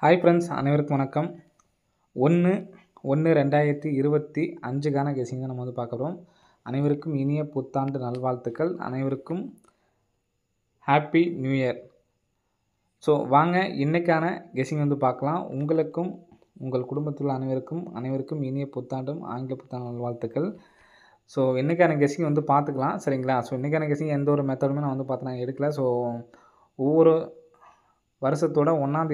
Hi friends, அனைவருக்கும் வணக்கம். 1/1/2025க்கான கெஸிங்கை நம்ம பார்க்குறோம். அனைவருக்கும் இனிய புத்தாண்டு நல்வாழ்த்துக்கள். அனைவருக்கும் ஹாப்பி நியூ இயர். ஸோ வாங்க இன்றைக்கான கெஸிங் பார்க்கலாம். உங்களுக்கும் உங்கள் குடும்பத்தில் அனைவருக்கும் இனிய புத்தாண்டும் ஆங்கில புத்தாண்டு நல்வாழ்த்துக்கள். ஸோ இன்றைக்கான கெஸிங் பார்த்துக்கலாம், சரிங்களா? ஸோ இன்றைக்கான கெஸிங் எந்த ஒரு மெத்தடுமே நான் பார்த்தா எடுக்கல. ஸோ ஒவ்வொரு வருஷத்தோட 1ஆம்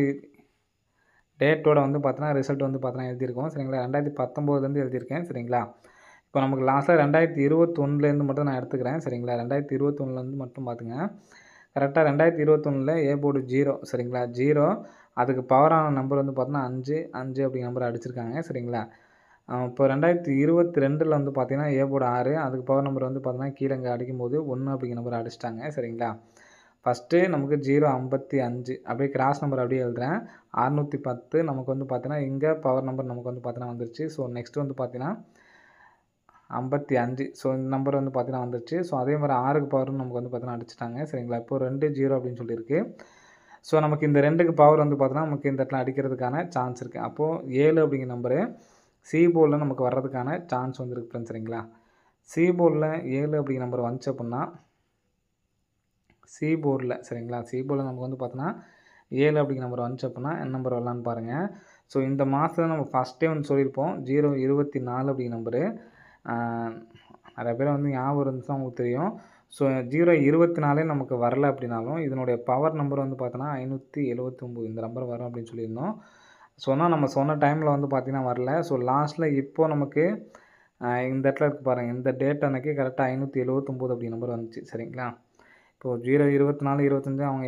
டேட்டோட பார்த்தோன்னா ரிசல்ட் பார்த்தோன்னா எழுதியிருக்கோம், சரிங்களா? 2019 எழுதியிருக்கேன், சரிங்களா? இப்போ நமக்கு லாஸ்ட்டாக 2021 மட்டும் நான் எடுத்துக்கிறேன், சரிங்களா? 2021 மட்டும் பார்த்துங்க. கரெக்டாக 2021 ஏ போர்டு 0, சரிங்களா? 0 அதுக்கு பவரான நம்பர் பார்த்தோன்னா 5 அப்படிங்கிற நம்பர் அடிச்சிருக்காங்க, சரிங்களா? இப்போ 2022 பார்த்தீங்கன்னா ஏ போர்டு 6, அதுக்கு பவர் நம்பர் பார்த்தோன்னா கீழே இங்கே அடிக்கும்போது 1 அப்படிங்கிற நம்பர் அடிச்சிட்டாங்க, சரிங்களா? ஃபஸ்ட்டு நமக்கு 055 அப்படியே கிராஸ் நம்பர் அப்படியே எழுதுகிறேன். 610 நமக்கு பார்த்தீங்கன்னா இங்கே பவர் நம்பர் நமக்கு பார்த்தீங்கன்னா வந்துருச்சு. ஸோ நெக்ஸ்ட் பார்த்தீங்கன்னா 55. ஸோ இந்த நம்பர் பார்த்தீங்கன்னா வந்துருச்சு. ஸோ அதே மாதிரி 6க்கு பவரும் நமக்கு பார்த்தீங்கன்னா அடிச்சிட்டாங்க, சரிங்களா? இப்போ 2 அப்படின்னு சொல்லியிருக்கு. ஸோ நமக்கு இந்த 2க்கு பவர் பார்த்தீங்கன்னா நமக்கு இந்த இடத்துல அடிக்கிறதுக்கான சான்ஸ் இருக்குது. அப்போது 7 அப்படிங்கிற நம்பரு சி போர்டில் நமக்கு வர்றதுக்கான சான்ஸ் வந்துருக்கு ஃப்ரெண்ட்ஸ், சரிங்களா? சி போர்டில் 7 அப்படிங்கிற நம்பர் வந்துச்சு அப்படின்னா சி போர்டில், சரிங்களா? சி போர்டில் நமக்கு பார்த்தோன்னா 7 அப்படிங்கிற நம்பர் வந்துச்சு அப்படின்னா என்ன நம்பர் வரலான்னு பாருங்கள். ஸோ இந்த மாதம் நம்ம ஃபஸ்ட்டே சொல்லியிருப்போம் 024 அப்படிங்கிற நம்பரு. நிறைய பேர் ஞாபகம் இருந்துச்சுன்னா உங்களுக்கு தெரியும். ஸோ 024 நமக்கு வரல அப்படின்னாலும் இதனுடைய பவர் நம்பர் பார்த்தோன்னா 579 இந்த நம்பர் வரும் அப்படின்னு சொல்லியிருந்தோம். சொன்னால் நம்ம சொன்ன டைமில் பார்த்தீங்கன்னா வரல. ஸோ லாஸ்ட்டில் இப்போது நமக்கு இந்த இடத்துல இருக்குது பாருங்கள், இந்த டேட் அன்றைக்கி கரெக்டாக 579 அப்படிங்கிற நம்பர் வந்துச்சு, சரிங்களா? இப்போது 024 25 அவங்க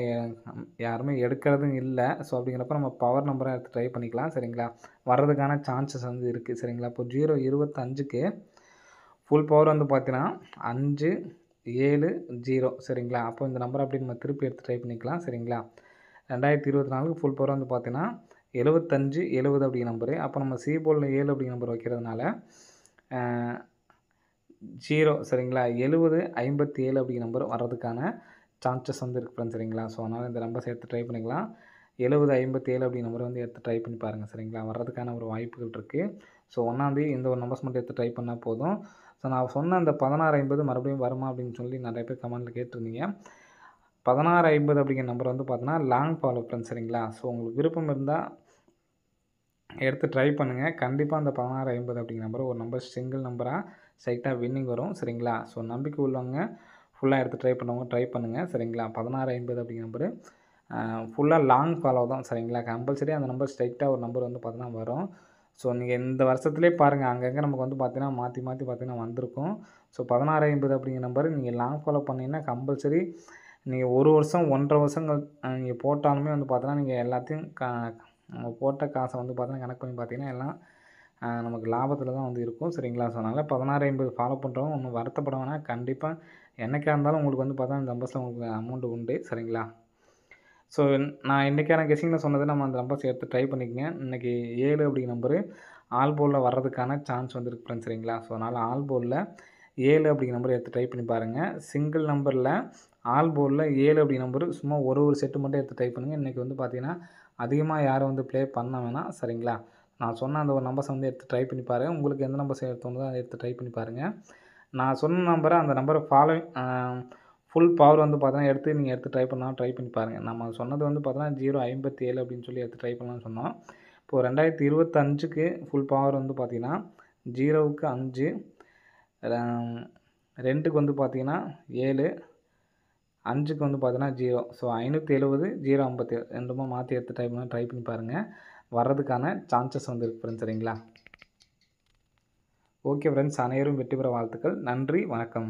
யாருமே எடுக்கிறதும் இல்லை. ஸோ அப்படிங்கிறப்ப நம்ம பவர் நம்பரை எடுத்து ட்ரை பண்ணிக்கலாம், சரிங்களா? வர்றதுக்கான சான்சஸ் இருக்குது, சரிங்களா? இப்போ 025க்கு ஃபுல் பவர் பார்த்தீங்கன்னா 5 7 0, சரிங்களா? அப்போ இந்த நம்பரை அப்படி நம்ம திருப்பி எடுத்து ட்ரை பண்ணிக்கலாம், சரிங்களா? 2024க்கு ஃபுல் பவர் பார்த்தீங்கன்னா 75 70 அப்படிங்கிற நம்பரு. அப்போ நம்ம சி போர்டில் 7 அப்படிங்கிற நம்பர் வைக்கிறதுனால 0, சரிங்களா? 70 57 அப்படிங்கிற நம்பர் வர்றதுக்கான சான்சஸ் இருக்குது ஃப்ரெண்ட்ஸ், சரிங்களா? ஸோ அதனால் இந்த நம்பர்ஸ் எடுத்து ட்ரை பண்ணிக்கலாம். 70 57 அப்படிங்கிற நம்பர் எடுத்து ட்ரை பண்ணி பாருங்கள், சரிங்களா? வர்றதுக்கான ஒரு வாய்ப்புகள் இருக்குது. ஸோ 1ஆம் இந்த ஒரு நம்பர்ஸ் மட்டும் எடுத்து ட்ரை பண்ணால் போதும். ஸோ நான் சொன்ன அந்த 1650 மறுபடியும் வருமா அப்படின்னு சொல்லி நிறைய பேர் கமெண்ட்டில் கேட்டிருந்தீங்க. 1650 அப்படிங்கிற நம்பர் பார்த்தோன்னா லாங் ஃபாலோ ஃப்ரெண்ட்ஸ், சரிங்களா? ஸோ உங்களுக்கு விருப்பம் இருந்தால் எடுத்து ட்ரை பண்ணுங்கள். கண்டிப்பாக அந்த 1650 அப்படிங்கிற நம்பர் ஒரு நம்பர் சிங்கிள் நம்பராக ஸ்ட்ரைட்டாக வின்னிங் வரும், சரிங்களா? ஸோ நம்பிக்கை உள்ளவங்க ஃபுல்லாக எடுத்து ட்ரை பண்ணவங்க ட்ரை பண்ணுங்கள், சரிங்களா? 1650 அப்படிங்கிற நம்பரு ஃபுல்லாக லாங் ஃபாலோ தான், சரிங்களா? கம்பல்சரி அந்த நம்பர் ஸ்ட்ரைட்டாக ஒரு நம்பர் பார்த்தீங்கன்னா வரும். ஸோ நீங்கள் இந்த வருஷத்துலேயே பாருங்கள், அங்கங்கே நமக்கு பார்த்தீங்கன்னா மாற்றி பார்த்தீங்கன்னா வந்திருக்கும். ஸோ 1650 அப்படிங்கிற நம்பர் நீங்கள் லாங் ஃபாலோ பண்ணிங்கன்னா கம்பல்சரி நீங்கள் 1 வருஷம் 1.5 வருஷங்கள் நீங்கள் போட்டாலுமே பார்த்தீங்கன்னா நீங்கள் எல்லாத்தையும் நம்ம போட்ட காசை பார்த்தீங்கன்னா கணக்கு பண்ணி பார்த்தீங்கன்னா எல்லாம் நமக்கு லாபத்தில் தான் இருக்கும், சரிங்களா? ஸோ அதனால் 1650 ஃபாலோ பண்ணுறவங்க ஒன்றும் வருத்தப்பட வேணாம். கண்டிப்பாக என்றைக்கா இருந்தாலும் உங்களுக்கு பார்த்தா இந்த நம்பர்ஸில் உங்களுக்கு அமௌண்ட்டு உண்டு, சரிங்களா? ஸோ நான் இன்றைக்கான கெஸிங்கில் சொன்னது நம்ம அந்த நம்பர்ஸ் எடுத்து ட்ரை பண்ணிக்கங்க. இன்றைக்கி 7 அப்படிங்கிற நம்பரு ஆல் போர்டில் வர்றதுக்கான சான்ஸ் வந்துருக்கு ஃப்ரெண்ட்ஸ், சரிங்களா? ஸோ அதனால் ஆல் போர்டில் 7 அப்படிங்கிற நம்பர் எடுத்து ட்ரை பண்ணி பாருங்கள். சிங்கிள் நம்பரில் ஆல் போர்டில் 7 அப்படிங்கிற நம்பர் சும்மா ஒரு செட்டு மட்டும் எடுத்து ட்ரை பண்ணுங்கள். இன்றைக்கி பார்த்தீங்கன்னா அதிகமாக யாரும் ப்ளே பண்ண வேணாம், சரிங்களா? நான் சொன்ன அந்த ஒரு நம்பர்ஸை எடுத்து ட்ரை பண்ணி பாருங்கள். உங்களுக்கு எந்த நம்பர்ஸ் தோணுதோ அதை எடுத்து ட்ரை பண்ணி பாருங்கள். நான் சொன்ன நம்பரை அந்த நம்பரை ஃபாலோவிங் ஃபுல் பவர் பார்த்தீங்கன்னா நீங்கள் எடுத்து ட்ரை பண்ணால் ட்ரை பண்ணி பாருங்கள். நம்ம சொன்னது பார்த்தீங்கன்னா 057 அப்படின்னு சொல்லி எடுத்து ட்ரை பண்ணலாம்னு சொன்னோம். இப்போது 2025க்கு ஃபுல் பவர் பார்த்தீங்கன்னா 0க்கு 5, 2க்கு பார்த்தீங்கன்னா 7, 5க்கு பார்த்தீங்கன்னா 0. ஸோ 570 057 ரெண்டுமா மாற்றி எடுத்து ட்ரை பண்ணி பாருங்கள். வர்றதுக்கான சான்சஸ் இருக்குது ஃப்ரெண்ட்ஸ், சரிங்களா? ஓகே ஃப்ரெண்ட்ஸ், அனைவரும் வெற்றி பெற வாழ்த்துக்கள். நன்றி, வணக்கம்.